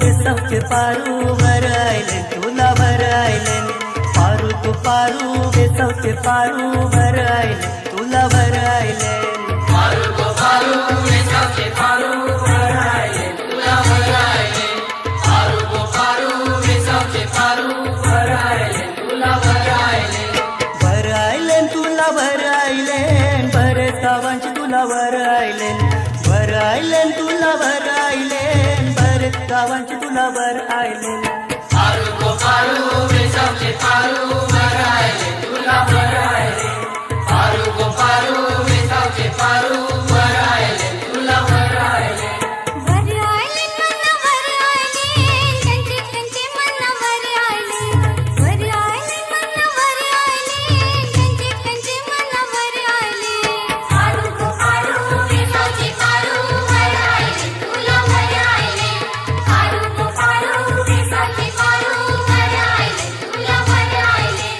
बेसावचे पारू वर आयले तुला वर आयले पारू तू पारू बेसावचे पारू वर आयले तुला वर आयले पारू गो पारू बेसावचे पारू वर आयले तुला वर आयले पारू गो पारू बेसावचे पारू वर आयले तुला वर आयले वर आयले तुला वर आयले बरे गावांची तुला वर आयले वर आयले तुला वर आयले बरे गावांची तुला वर आयले पारू गो पारू बेसावचे पारू वर आयले तुला वर आयले पारू गो पारू बेसावचे पारू वर आयले तुला वर आयले वर आयले मना वर आयले त्यांचे त्यांचे मना वर आयले वर आयले मना वर आयले त्यांचे त्यांचे मना वर आयले पारू गो पारू बेसावचे पारू वर आयले तुला वर आयले पारू गो पारू बेसावचे पारू वर आयले तुला वर आयले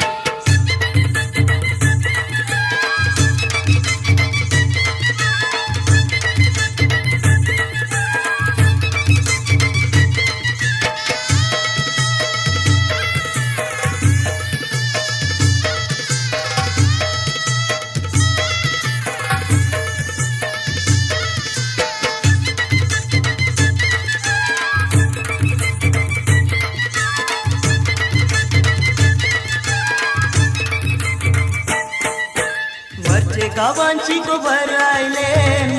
मरचे गावांची गोबर आयले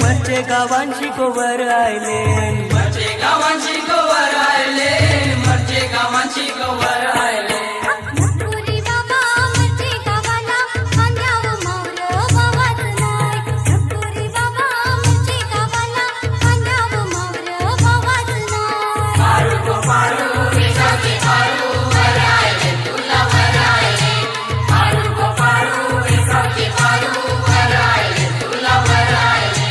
मरचे गावांची गोबर आयले मरचे गावांची गोवर आयले मरचे गावांची गोवर आयले नकुरी बाबा मरचे गावाला खांद्यावर मावळं बाबाच नाय नकुरी बाबा मरचे गावाला खांद्यावर मावळं बाबाच नाय पारू गो पारू बेसावचे पारू वर आयले तुला वर आयले पारू गो पारू बेसावचे पारू वर आयले तुला वर आयले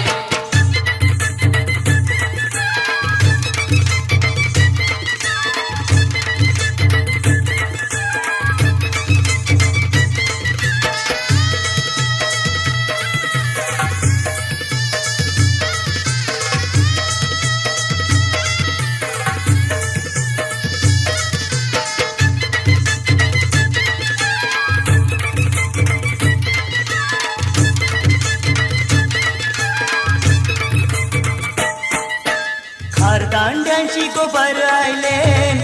खारदांड्यांची गोबर आयले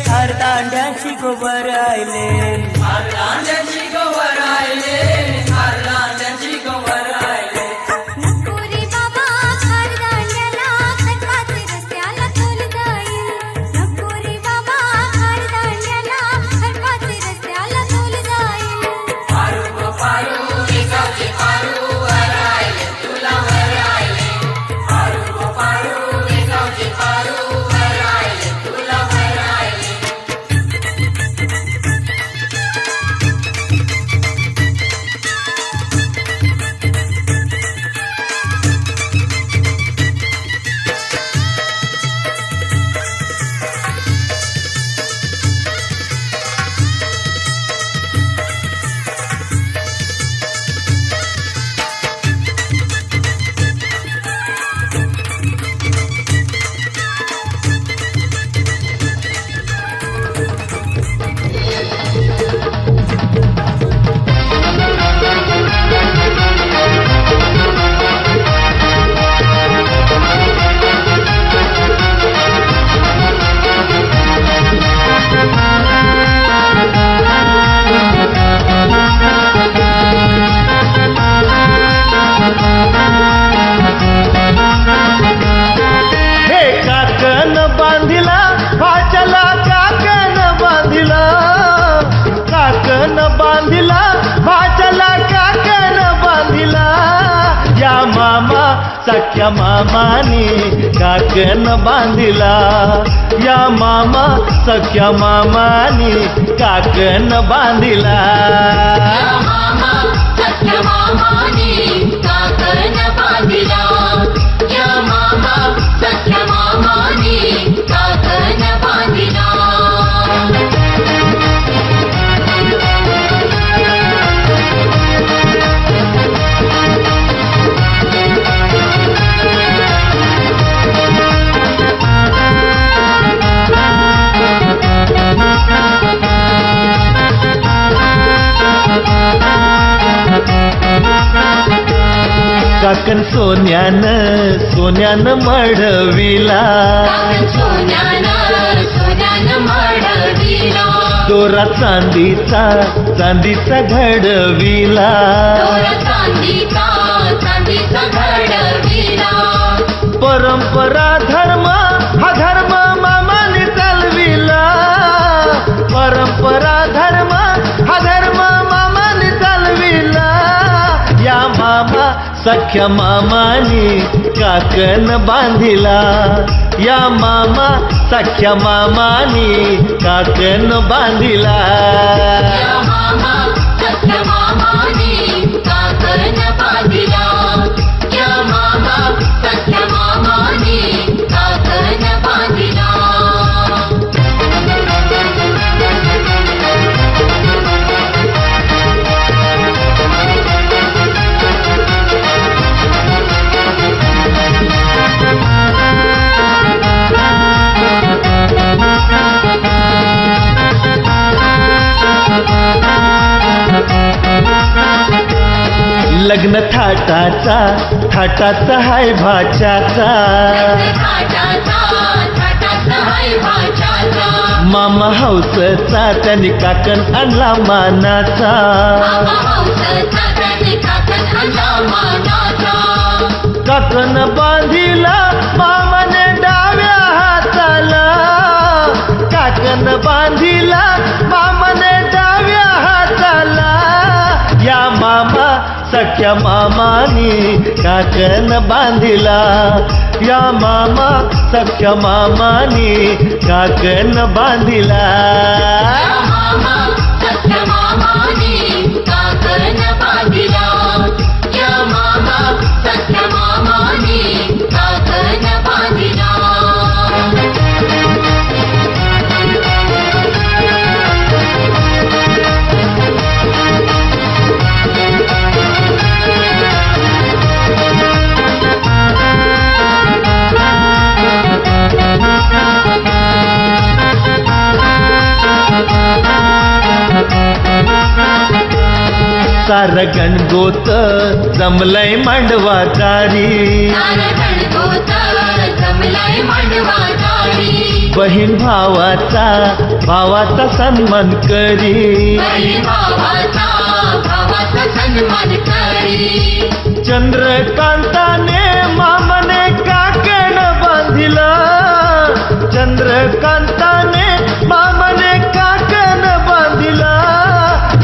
खारदांड्यांची गोबर आयले खारदांड्यांची गोवर आयले खारदांड्यांची गोवर आयले नकुरी बाबा खारदांड्याला खडकाचे रस्त्याला तोल जाईल नकुरी बाबा खारदांड्याला खडकाचे रस्त्याला तोल जाईल पारू गो पारू बेसावचे पारू वर आयले तुला वर आयले पारू गो पारू बेसावचे पारू वर आयले तुला वर आयले हे काकन बांधिला भाच्याला काकन बांधिला काकन बांधिला भाच्याला काकन बांधिला या मामा सख्या मामानी काकन बांधिला या मामा सख्या मामानी काकन बांधिला मामा सख्या मामाने काकण बांधिला या मामा सख्या मामाने काकण बांधिला Thank you. काकण सोन्यानं मढविला काकण सोन्यानं मढविला दोरा चांदीचा घडविला दोरा चांदीचा घडविला परंपरा धर्म हा धर्म मामाने चालविला परंपरा धर्म हा धर्म मामाने चालविला या मामा सख्या मामानी काकण बांधिला या मामा सख्या मामानी काकण बांधिला या मामा सख्या मामाने काकण बांधिला या मामा सख्या मामाने काकण बांधिला लग्न थाटाचा हाय भाच्याचा मामा हौसचा त्याने काकण आणला मानाचा काकण बांधिला मामाने डाव्या हाताला काकण बांधिला मामाने डाव्या हाताला या मामा सख्या मामानी काकण बांधिला या मामा सख्या मामानी काकण बांधिला मामा सख्या मामाने काकण बांधिला या मामा सख्या मामाने काकण बांधिला सार गणगोत जमलय मांडवाचारी बहीण भावाचा सन्मान करी चंद्रकांताने मामाने काकण बांधिला चंद्रकांताने मामाने काकण बांधिला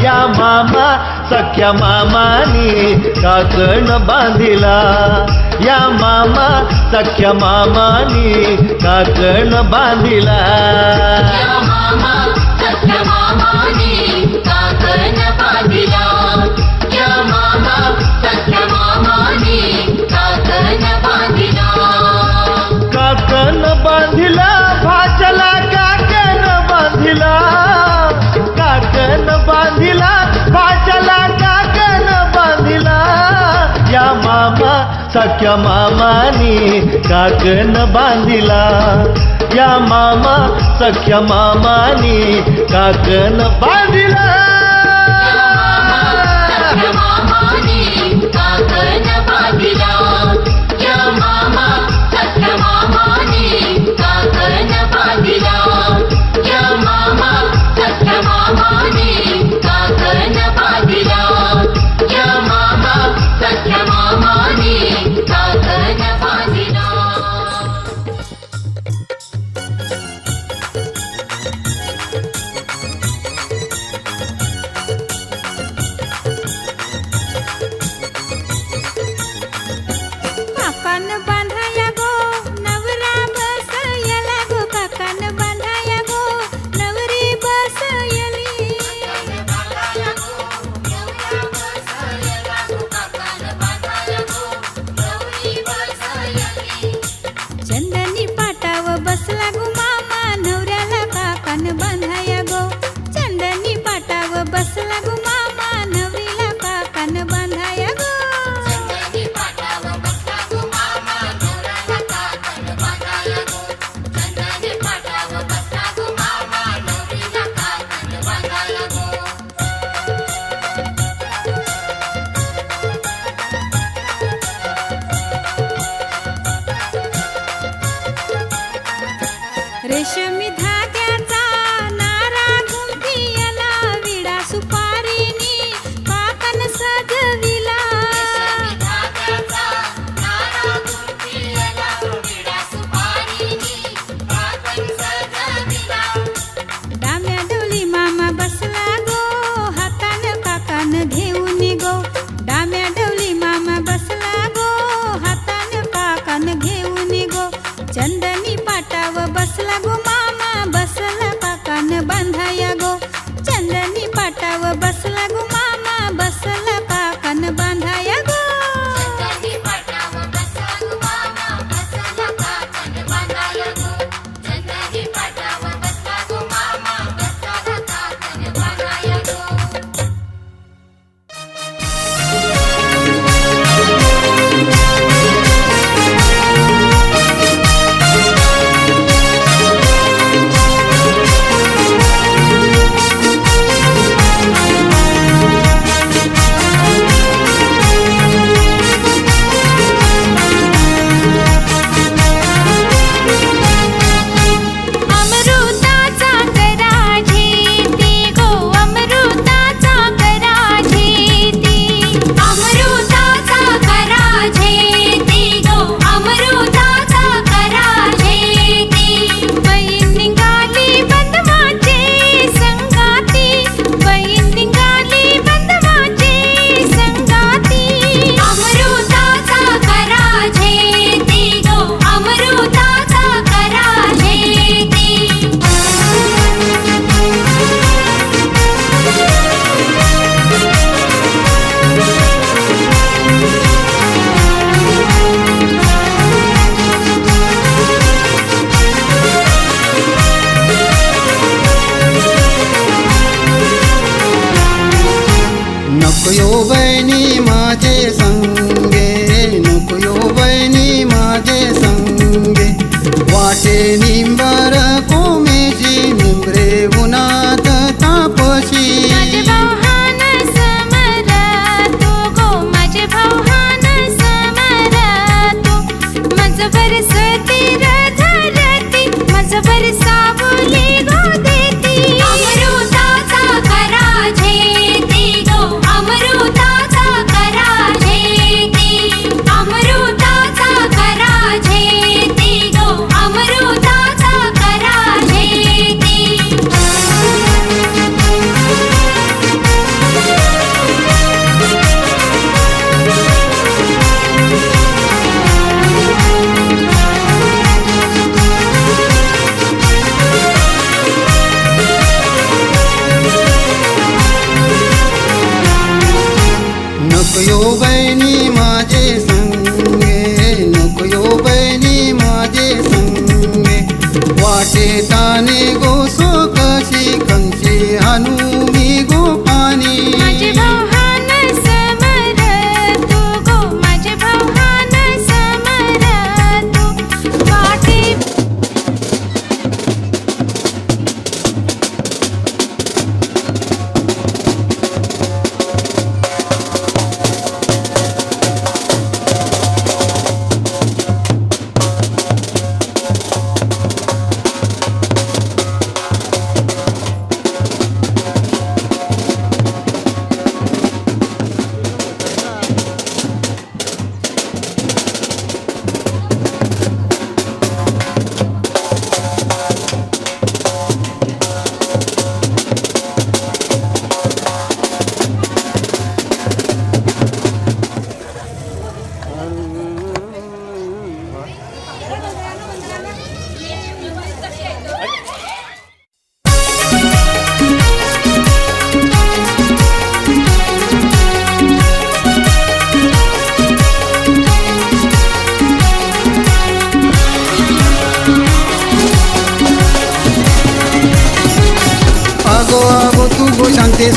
या मामा सख्या मामानी काकण बांधिला या मामा सख्या मामानी काकण बांधिला या मामा सख्या मामाने काकण बांधिला या मामा सख्या मामाने काकण बांधिला काकण बांधिला भाचला काकण बांधिला काकण बांधिला भाचला काकण बांधिला या मामा सख्या मामानी काकण बांधिला या मामा सख्या मामानी काकण बांधिला सख्या मामाने काकण बांधिला या मामा सख्या मामाने काकण बांधिला या मामा सख्या मामाने काकण बांधिला या मामा सख्या मामाने काकण बांधिला काकण बांधाया गो नवरा बसयला गो काकण बांधाया गो नवरी बसयली चंदनी पाटाव बसला गो मामा नवऱ्याला काकण बांधाया गो चंदनी पाटाव बसला गो मामा नवरीला काकण बांधाया गो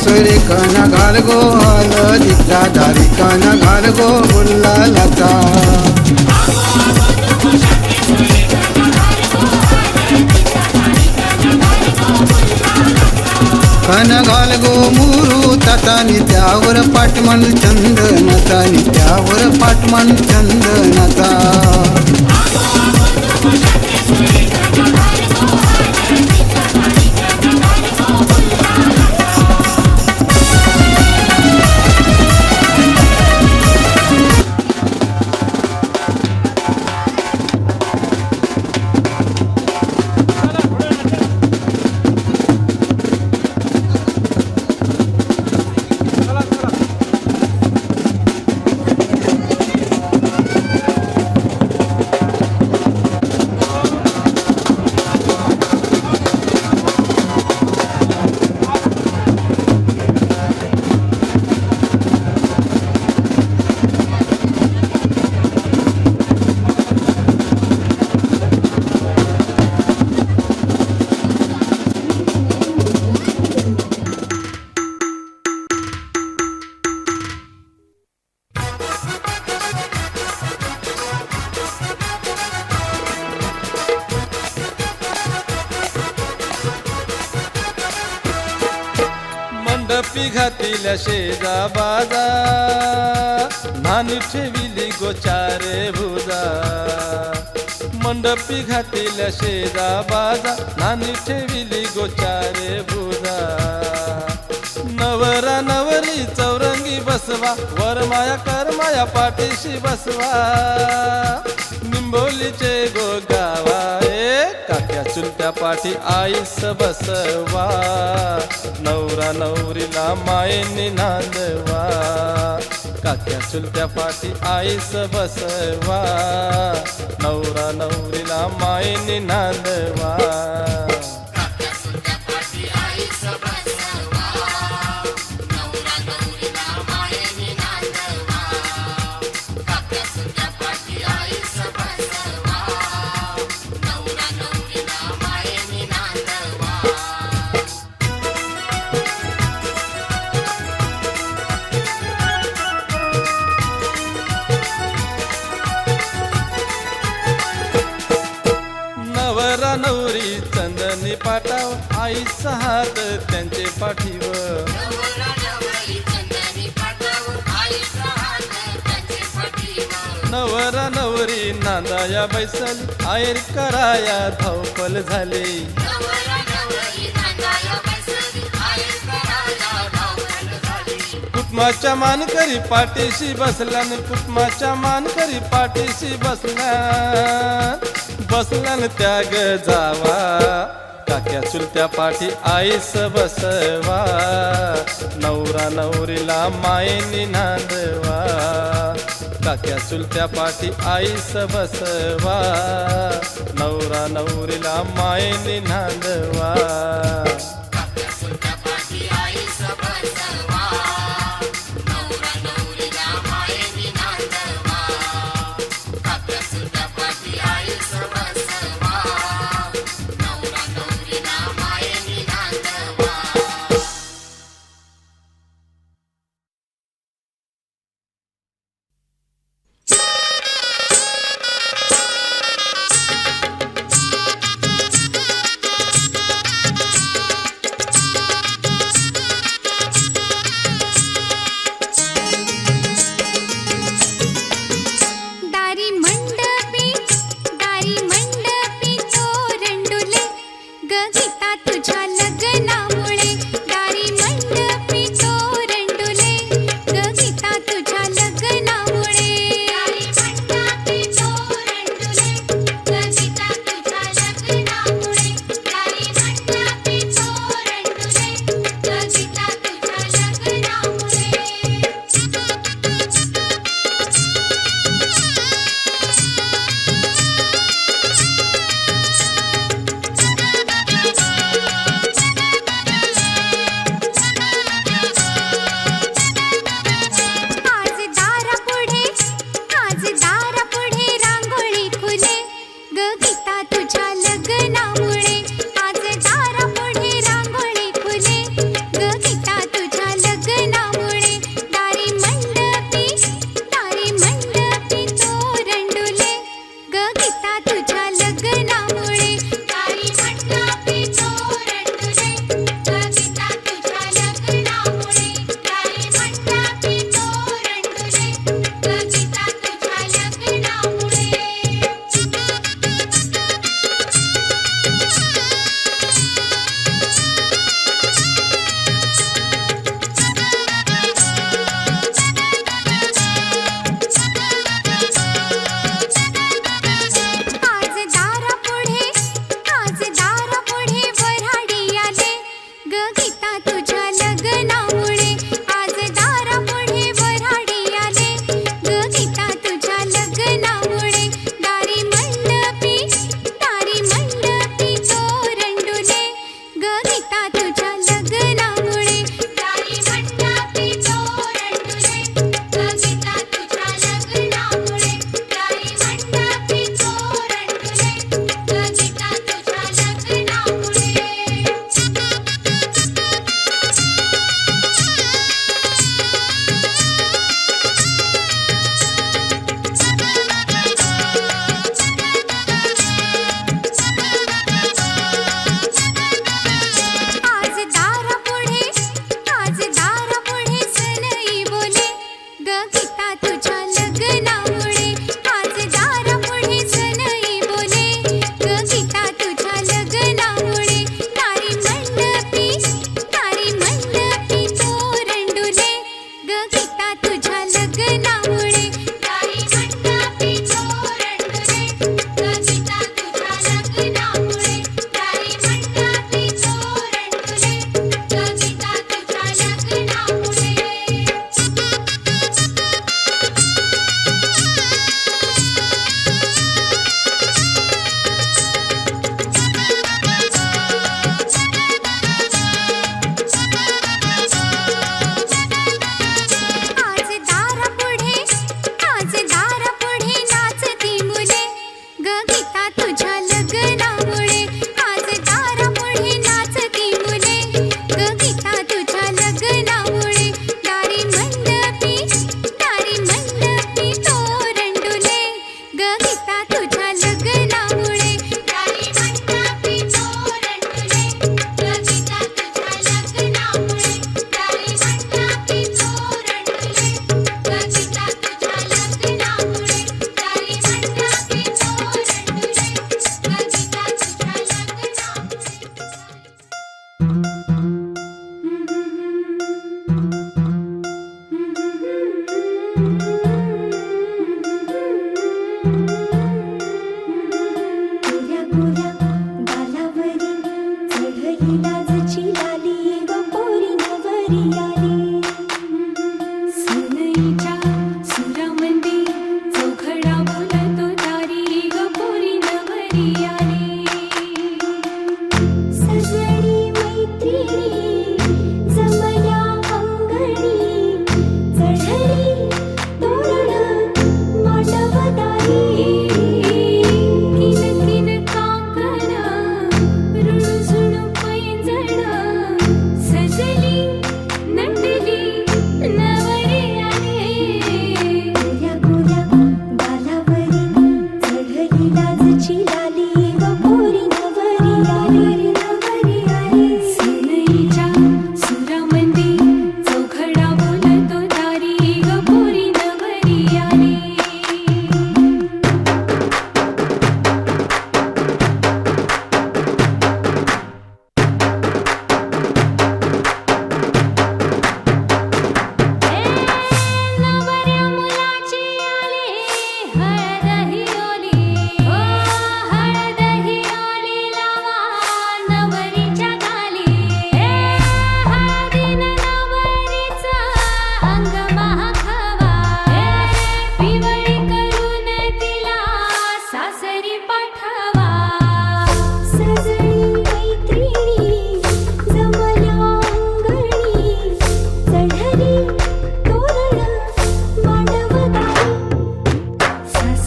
सोयरे कण घाल गो हळदीचा धारी कण घाल गो गुलालाचा कण घाल गो मुरू तातानी त्यावर पाटमन चंदनाचा त्यावर पाटमन चंदनाचा मंडपी घातिल्या शेजा बाजा नानी ठेविली गोचारे भुजा मंडपी घातिल्या शेजा बाजा नानी ठेविली गोचारे भुजा नवरा नवरी चौरंगी बसवा वरमाया करमाया पाठीशी बसवा निंबोलीचे गो गावा काक्या चुलत्या पाठी आईस बसवा नवरा नवरीला मायेने नांदवा काक्या चुलत्या पाठी आईस बसवा नवरा नवरीला मायेने नांदवा नवरा नवरी चंदनी पाटाव आईचा हात त्यांचे पाठीवर नवरा नवरी नांदाया बैसल आयर कराया धावपल झाले कुटुंबाच्या मानकरी पाठीशी बसल्यान कुटुंबाच्या मानकरी पाठीशी बसल्यान त्याग जावा काक्या चुलत्या पाठी आईस बसवा नवरा नवरीला मायेनी नांदवा काक्या चुलत्या पाठी आईस बसवा नवरा नवरीला मायेनी नांदवा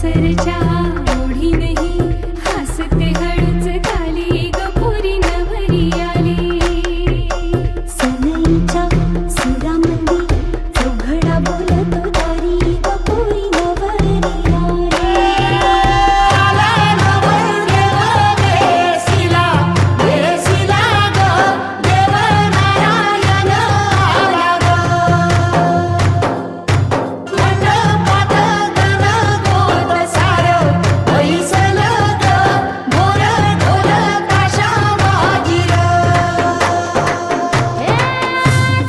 सासरच्या ओढी नाही हसते हळूच खाली ग पोरी नवरी आली सनईच्या सुरामंदी चौघडा बोलतो दारी ग पोरी नवरी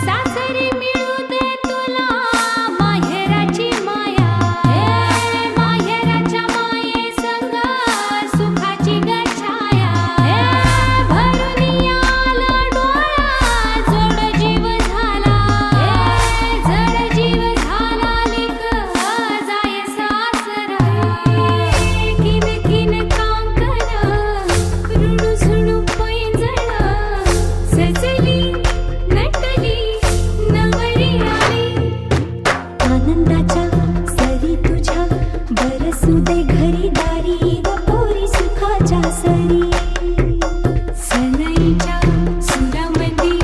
सासरी मिळू दे तुला माहेराची माया माहेराच्या माये संग सुखाची गछाया भरून आला डोळा जोड जीव झाला जड जीव झाला लिक जाय सासरा किन किन कांकन रुणू झुणू पैंजण सजली नटली नवरी आली आनंदाच्या सरी तुझ्या बरसू दे घरी दारी ग पोरी सुखाच्या सरी सनईच्या सुरामंदी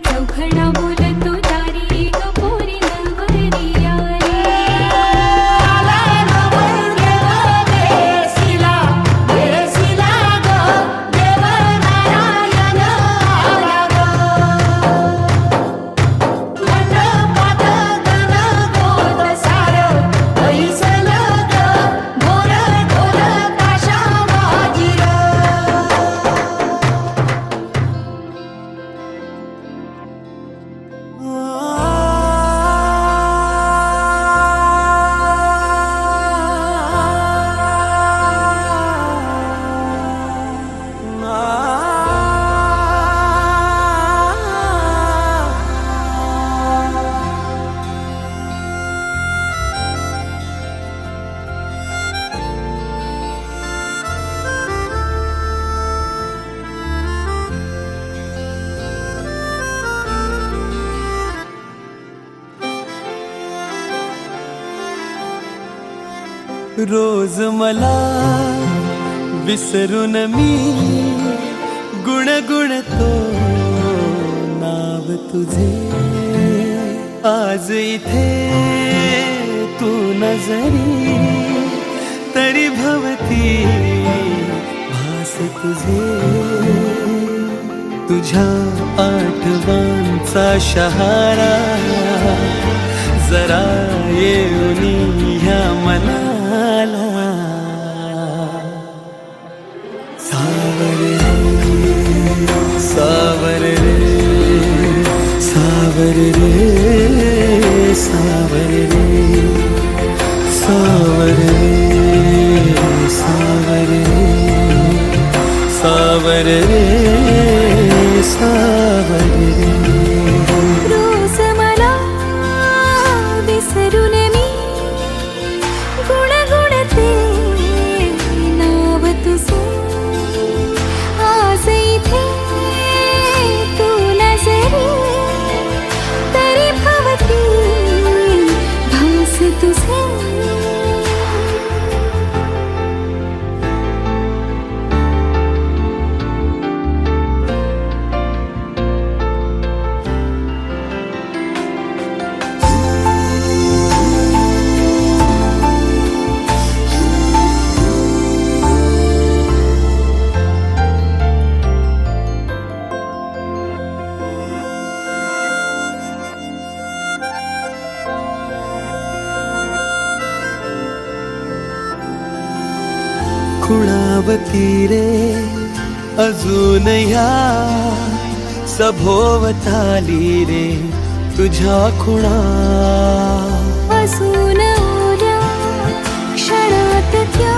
चौघडा बोलतो दारी ग पोरी नवरी रोज मला विसरून मी गुणगुणतो नाव तुझे आज इथे तू नजरी तरी भवती भास तुझे तुझ्या आठवांचा शहारा जरा येऊनी ह्या मनाला सावर रे सावर रे सावर रे सावर रे सावर रे सावर रे सावर रे सावर रे रोज मला विसरून मी गुणगुणते नाव तुझे आज इथे तू नजरी तरी भवती भास तुझे खुणावती रे अजून ह्या सभोवताली रे तुझ्या खुणा असून उद्या क्षणात त्या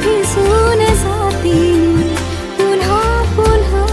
भिजून जातील पुन्हा पुन्हा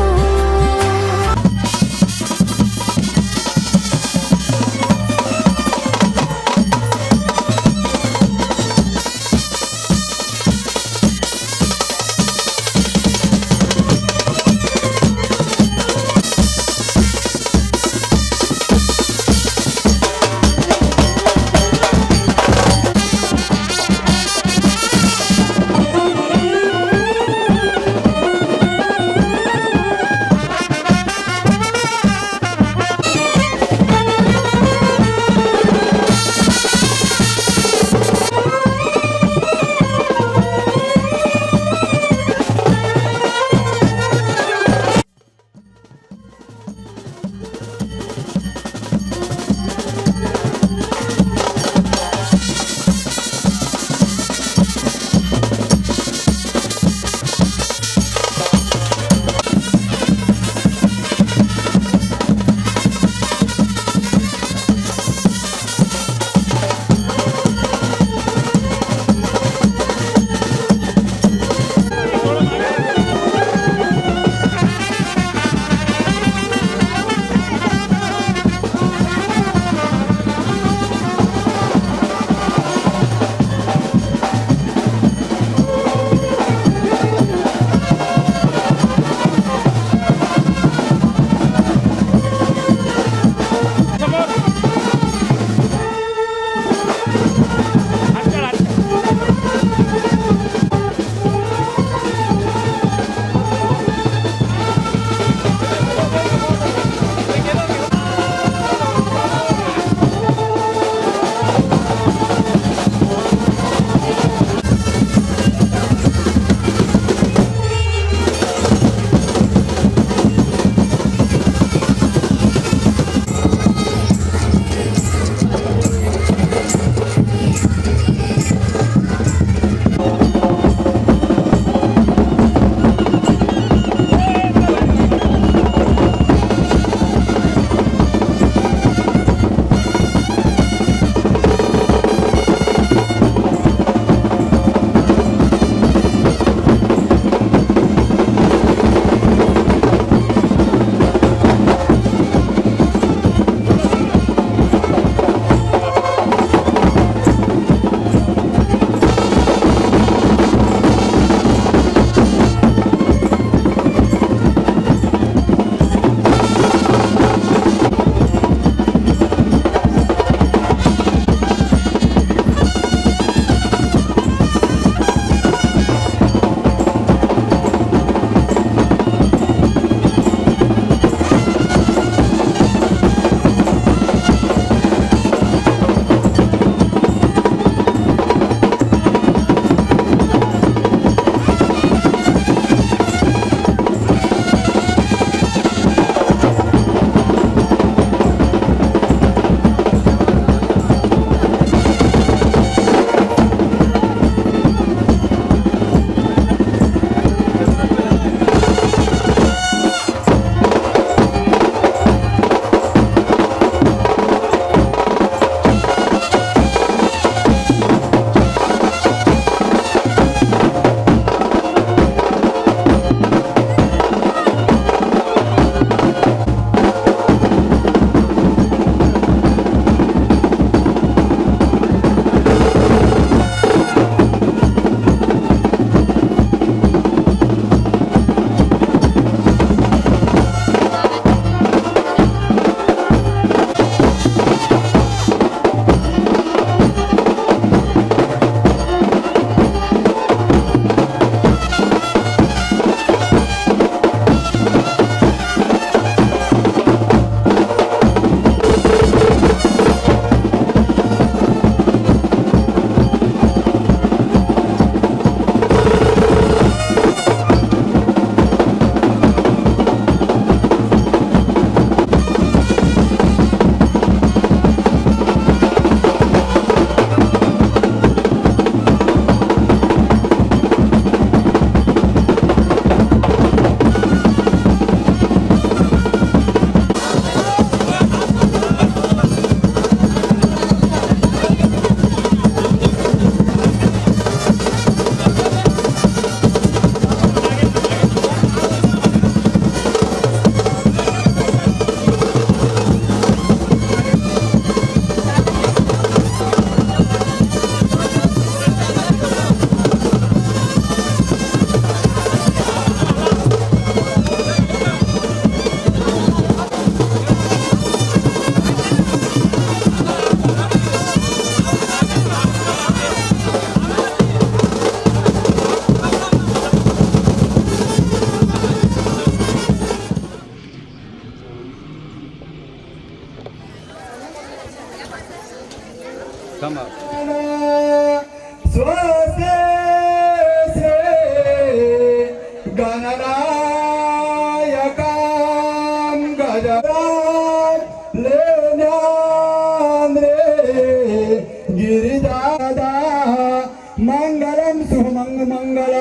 सुमंग मंगल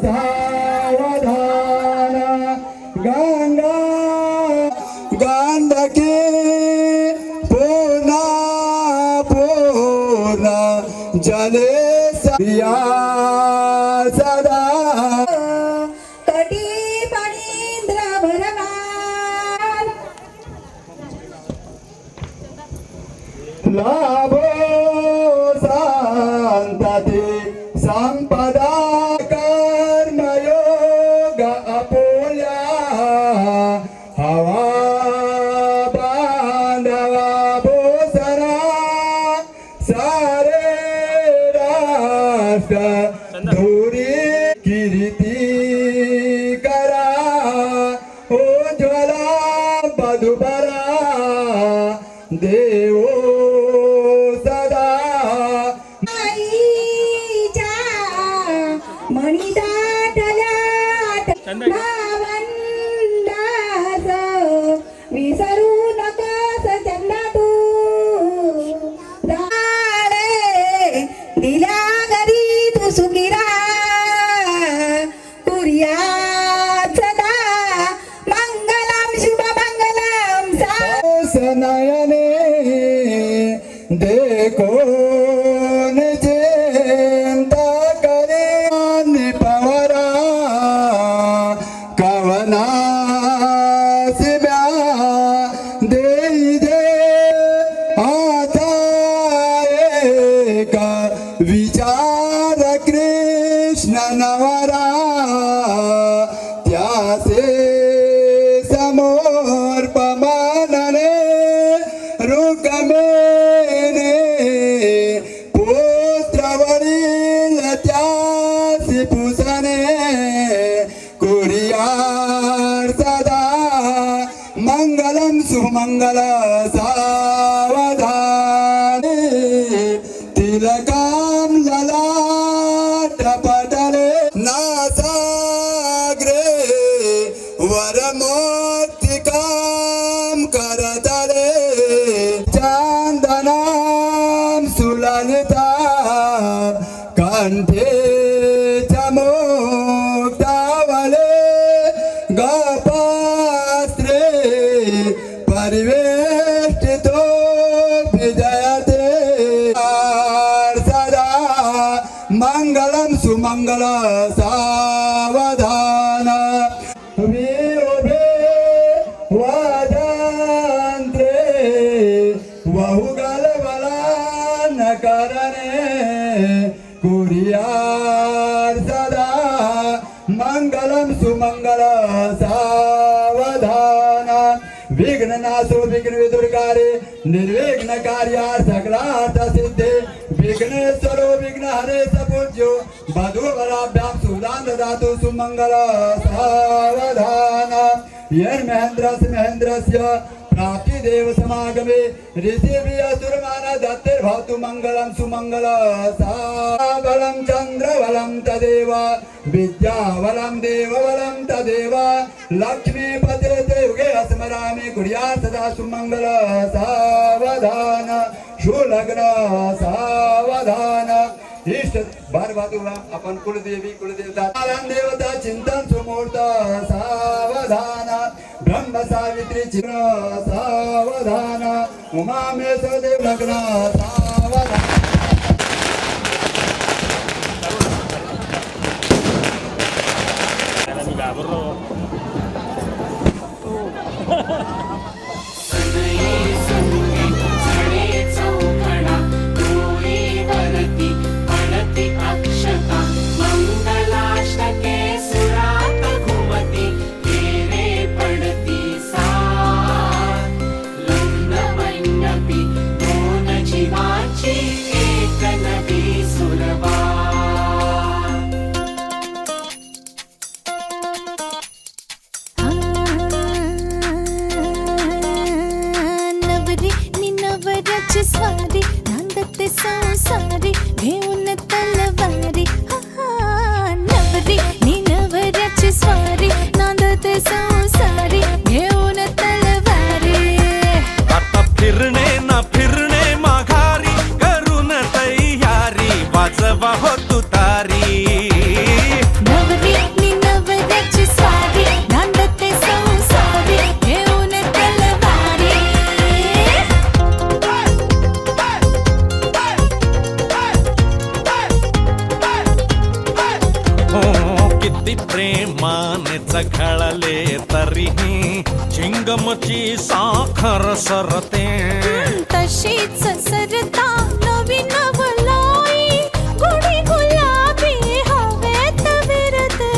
सावधान गंगा गंडके पूर्णा पूर्णा जले सया सदा कटी फणींद्र भरणार लाभो शांतते संपदा कर्मयोग अपोल्या हवा बांधवा बोसरा सारे राष्ट्र धुरी कीर्ती करा हो ज्वला मधुबरा देवो सदा आईच्या मणी दाटल्यात भावंडास विसरू नकोस चंदा तू राणे दिल्या घरी तू सुखी कुर्या सदा मंगलम शुभ मंगलम सा नयने देखो चिंता करे पवरा कवना सिब्या दे दे आता एक विचार कृष्ण नवरा त्यासे समोर पमानने रुकमेने पुत्रवरील त्यासी पुसने कुरियार सदा मंगलम सुमंगल सावधान तिलकाम ललाट पटले नासाग्रे वरमोक्तिकाम करतले चांदनाम सुललिता कंठे चमोक्तावले गपास्त्रे परिवेष्टितो विजयते सदा मंगलम सुमंगल सावधान वाजांत्रे बहुगल बलान करणे कुरियार सदा मंगलम सुमंगल सावधान विघ्न नाशो विघ्न विदुर्गारे निर्विघ्न कार्या सकलार्थ सिद्धे विघ्नेश्वरो विघ्न हरे सपूज्यो वधूवराभ्यां सुदान ददातु सुमंगल सावधान महेन्द्रस्य प्राप्ति देव समागमे ऋषिभि असुरमाना दत्तिर्भवतु मंगलम सुमंगल बलम चंद्र बलम तदेव विद्या बलम देव बलम तदेव लक्ष्मी पते युगे स्मरामि कुर्या सदा सुमंगल सावधान शुलग्न सावधान इष्ट बार बाजूला आपण कुलदेवी कुलदेवता देवता चिंतन सुमूर्त सावधान ब्रह्म सावित्री चिन्ह सावधान उमा मेसदेव लग्न सावधान शिवा अगदी प्रेमाने चघळले तरीही चिंगमची साखर सरते. तशीच सरता नवीन वलाई गुढी गुलाबी हवेत विरते.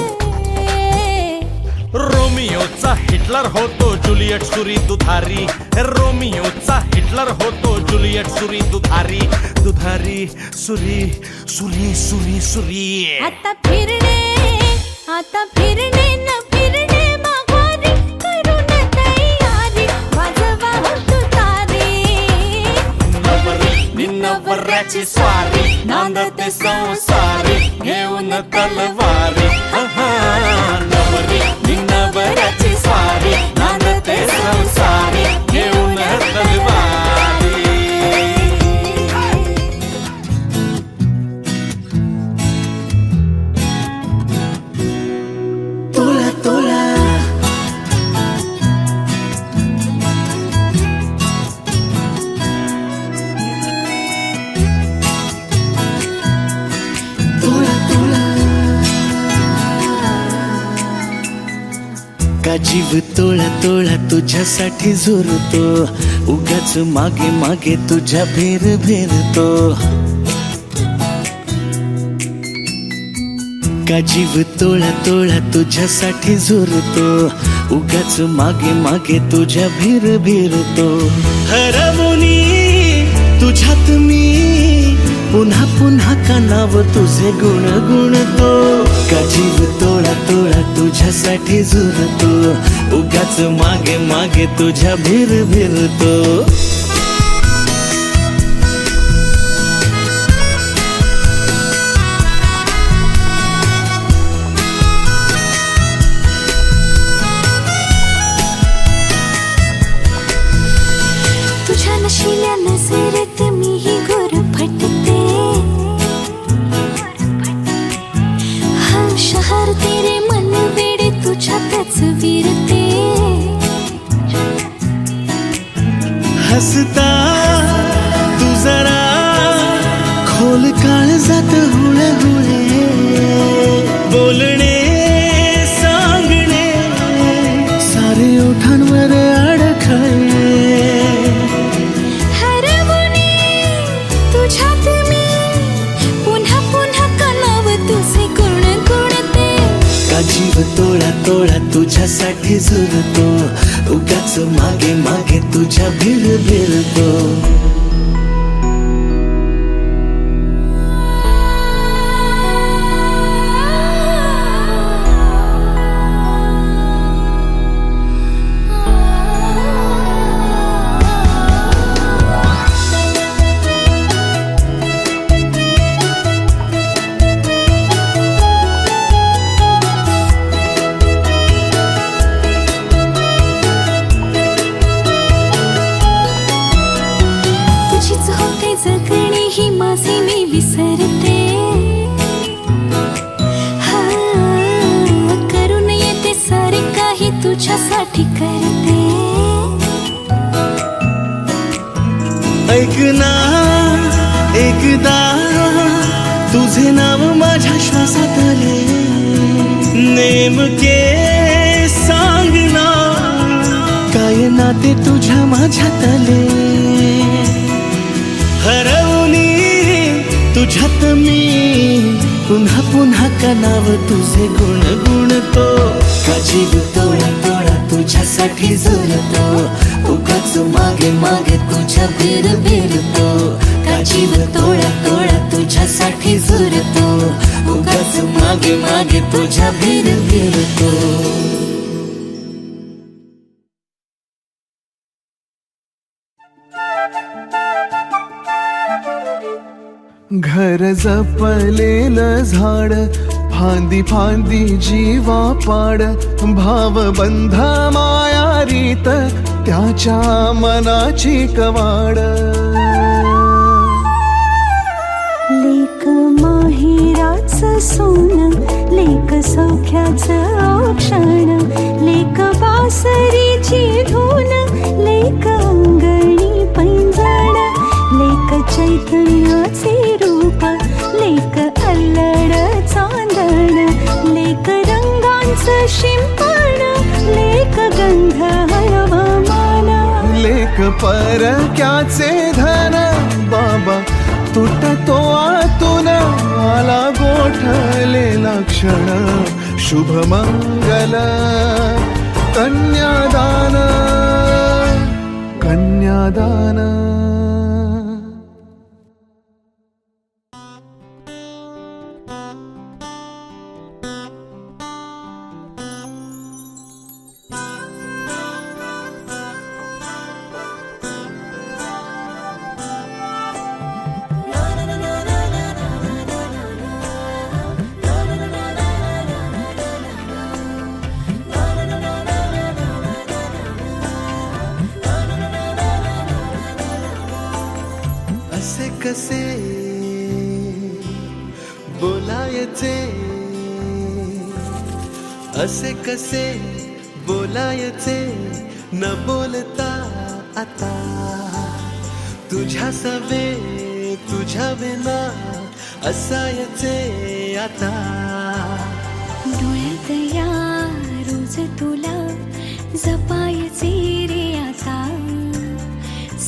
रोमियोचा हिटलर होतो जुलियट सुरी दुधारी. रोमियोचा हिटलर होतो जुलियट सुरी दुधारी. दुधारी सुरी सुरी सुरी सुरी. आता फिरणे न फिरणे माघारी करून तयारी वाजवा तुतारी. नवरी नवऱ्याची स्वारी नांदते संसारी घेऊन तलवारी. नवरी नवऱ्याची स्वारी नांदते संसारी घेऊन तलवारी. तोला तोला का जीव तोळा तोळा तुझ्यासाठी झुरतो. उगाच मागे मागे तुझ्या भेर भेरतो. का जीव तोळा तोळा तुझ्यासाठी झुरतो. उगाच मागे मागे तुझ्या भेर भेरतो. हरवुनी तुझ्यात मी पुन्हा पुन्हा का नाव तुझे गुण गुणतो. का जीव तोळा तोळा तुझ्यासाठी झुरतो. उगाच मागे मागे तुझ्या भेर भेरतो. तुझ्या नशिल्या नजरेत मीही गुरफटते. हा शहर तेरे मन वेडे तुझ्यातच विरते. हसता तू जरा खोल काळजात हुळे हुळे. बोलणे सांगणे सारे ओठांवर अडखळे. हरवुनी तुझ्यात मी पुन्हा पुन्हा का नाव तुझे गुण गुणते. का जीव तोळा तोळा तुझ्यासाठी झुरतो. उगाच मागे मागे तुझ्या भेर भेरतो. तुझीच होते जगणे ही माझे मी विसरते. हा करून येते सारे काही तुझ्यासाठी करते. ऐक ना एकदा तुझे नाव माझ्या श्वासात आले. नेमके सांग ना काय नाते तुझ्या माझ्यात आले. हरवुनी तुझ्यात मी पुन्हा पुन्हा का नाव तुझे गुण गुणतो. का जीव तोळा तोळा तुझ्यासाठी झुरतो. उगाच मागे मागे तुझ्या भेर भेरतो. का जीव तोळा तोळा तुझ्यासाठी झुरतो. उगाच मागे मागे तुझ्या भेर भेरतो. घर जपलेलं झाड फांदी फांदी जीवा पाड. भावबंध मायारीत त्याच्या मनाची कवाड. लेक माहेराचं सोन लेक सौख्याचं औक्षण. लेक बासरीची धून लेक अंगणी पैंजण. लेक चैतन्याचे रूप लेक अल्लड चांदण. लेक रंग एक परक्याचे धन बाबा तुटतो आतून आला गोठलेला क्षण शुभमंगल कन्यादान कन्यादान. असे कसे बोलायचे, असे कसे बोलायचे न बोलता आता तुझ्या सवे तुझ्या विना असायचे आता. डोळ्यात या रोज तुला जपायचे रे आता.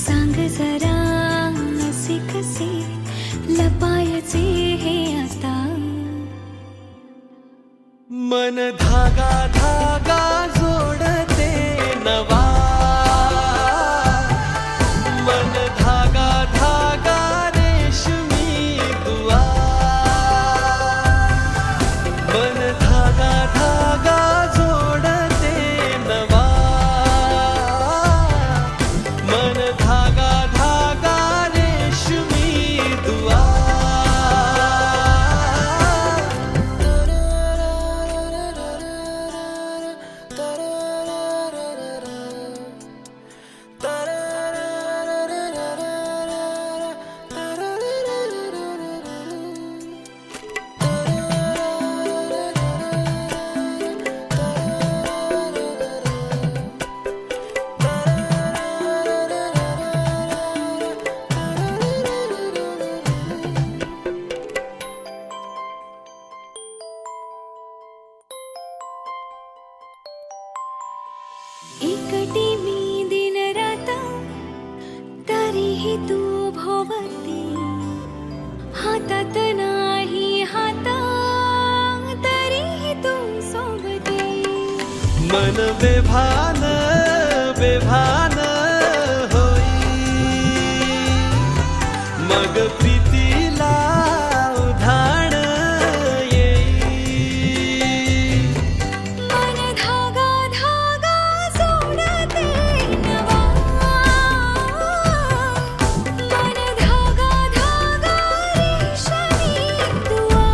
सांग जरा असे कसे लपायचे हे आता. मन धागा धागा जोडते नवा, मन धागा धागा रेशमी दुआ, मन धागा धागा जोडते नवा, मन धागा धागा रेशमी दुआ. एकटी मी दिन रात तरीही तू भोवती. हातात नाही हात तरीही तू सोबती. मन बेभान बेभान होई, मग प्रीतीला उधाण येई. मन धागा धागा जोडते नवा, मन धागा धागा रेशमी दुआ.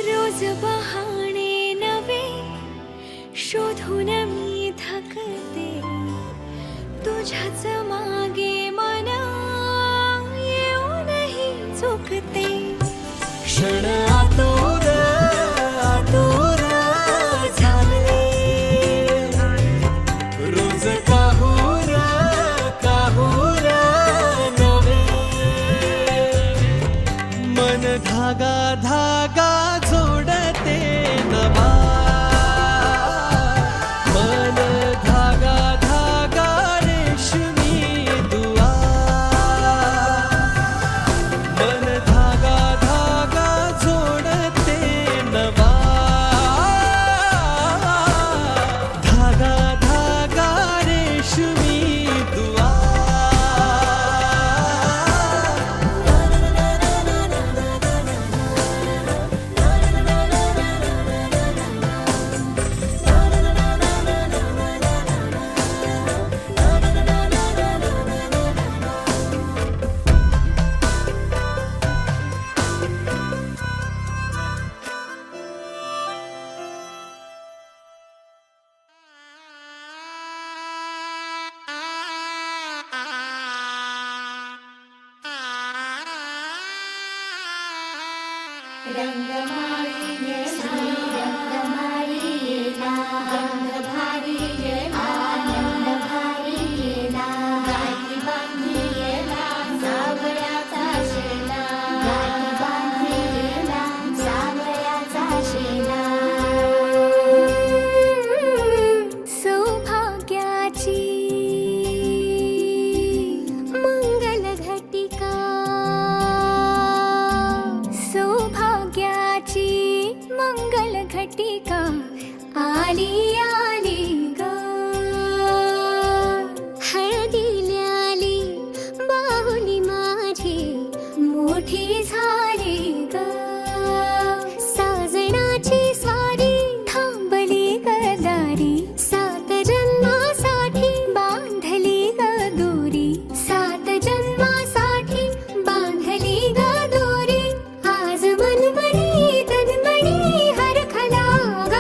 रोज बहाणे नवे शोधून मी थकते. तुझ्याच मागे मन येऊनही चुकते. क्षण आतुर आतुर झाले, रोज काहूर काहूर नवे. मन धागा धागा जोडते नवा, मन धागा धागा रेशमी दुआ, मन धागा धागा जोडते नवा, धागा धागा रेशमी दुआ. रंगमाळी ये ना, रंग भारी ये आनंद भारी आरोग्याची मंगल घटिका आली आली ग हळदीला आली बाहुली माझी मोठी झाली ग साजणाची सारी थांबली गदारी 7 जन्मासाठी बांधली ग दोरी 7 जन्मासाठी बांधली ग दोरी आज मनमणी तन्मणी हरखला ग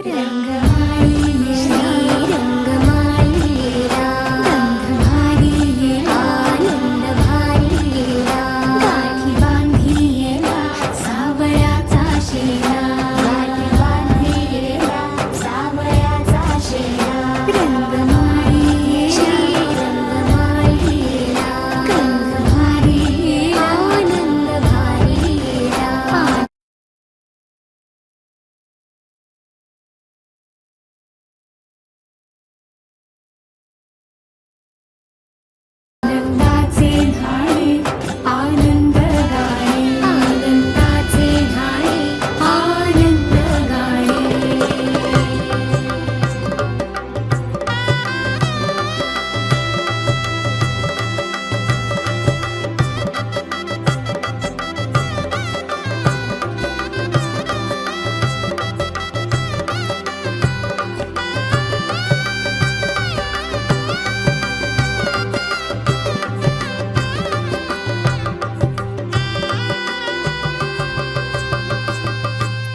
रंगमाळी रंगमाळीला रंगभारीला आनंद भारीला गाठी बांधिला सावळ्याचा शेला गाठी बांधिला सावळ्याचा शेला रंगमाळी रंगमाळीला रंगभारीला आनंद भारीला आनंदाचे धाणे आनंद गाणे आनंदाचे धाणे आनंद गाणे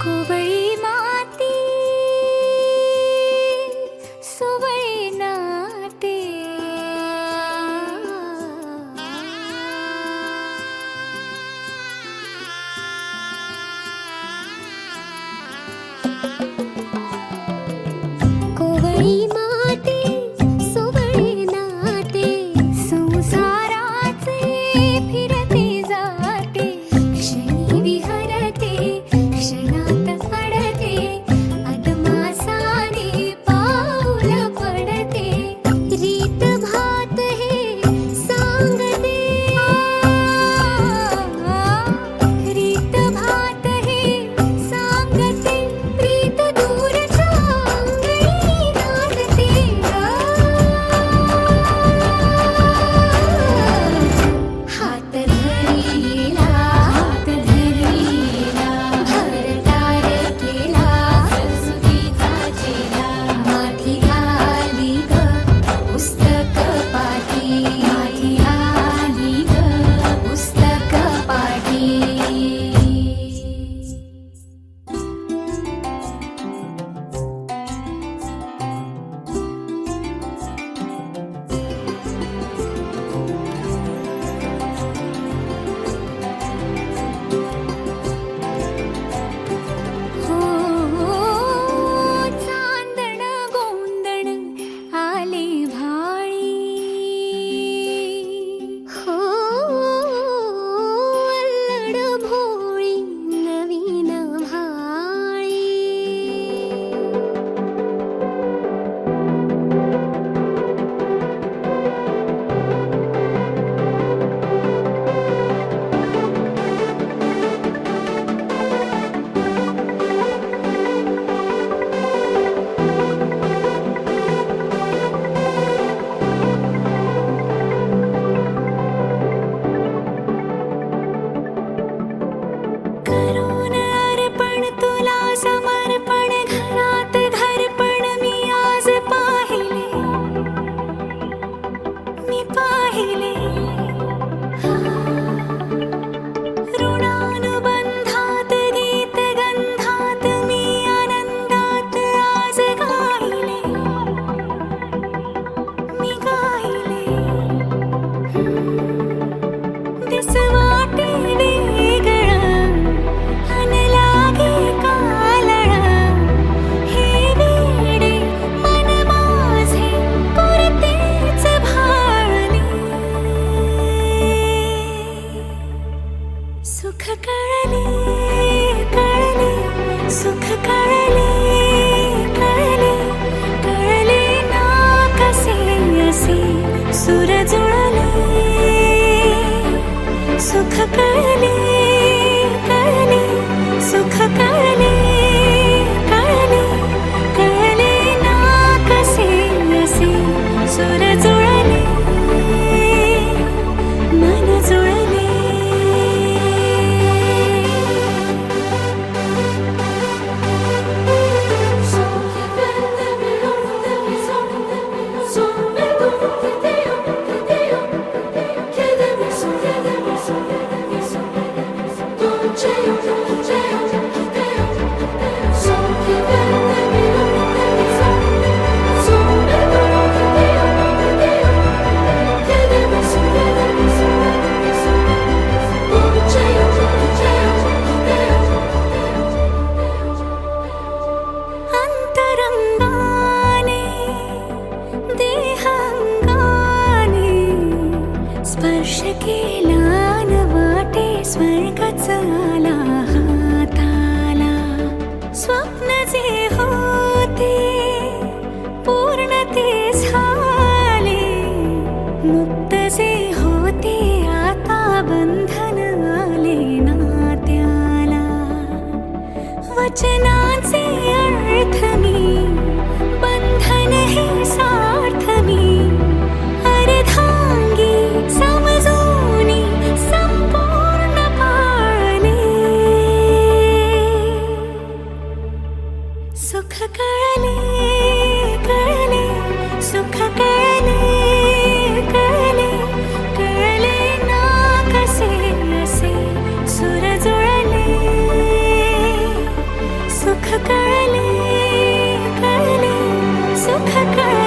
कोवळी माती सुवळी नाते कोवळी माती सुवळी नाते संसाराचे फिरते जाते क्षणी विहरते क्षणात अडते अदमासाने पाऊल पडते रीत भात हे सांगते रीत भात हे सांगते प्रीत दूरच्या अंगणी नांदते हात धरीला भरतार केला सरस्वतीचा चेला माठी आली ग पुस्तक पाठी माठी आली ग पुस्तक पाठी हो चांदण गोंदण आले भाळी हो अल्लड भोळी नवीन भाळी करून अर्पण तुला समर्पण घरात घरपण मी आज पाहिले ऋणानुबंधात गीत गंधात मी आनंदात आज गायले मी गायले दिसवाटे वेगळं अन लागे कालळं हे वेडे मन माझे पुरतेच भाळले सुख कळले कळले सुख कळले कळले कळले ना कसे असे सुर जुळले सुख कळले एकच आला हाताला, स्वप्न जे होते पूर्ण ते झाले, मुक्त जे होते आता बंधन आले नात्याला. वचनाचे अर्थ मी, बंधन हे सार्थ मी, अर्धांगी समजूनी संपूर्ण पाळले. सुख कळले कळले, सुख कळले कळले, कळले ना कसे असे सुर जुळले. सुख कळले कळले, सुख कळले.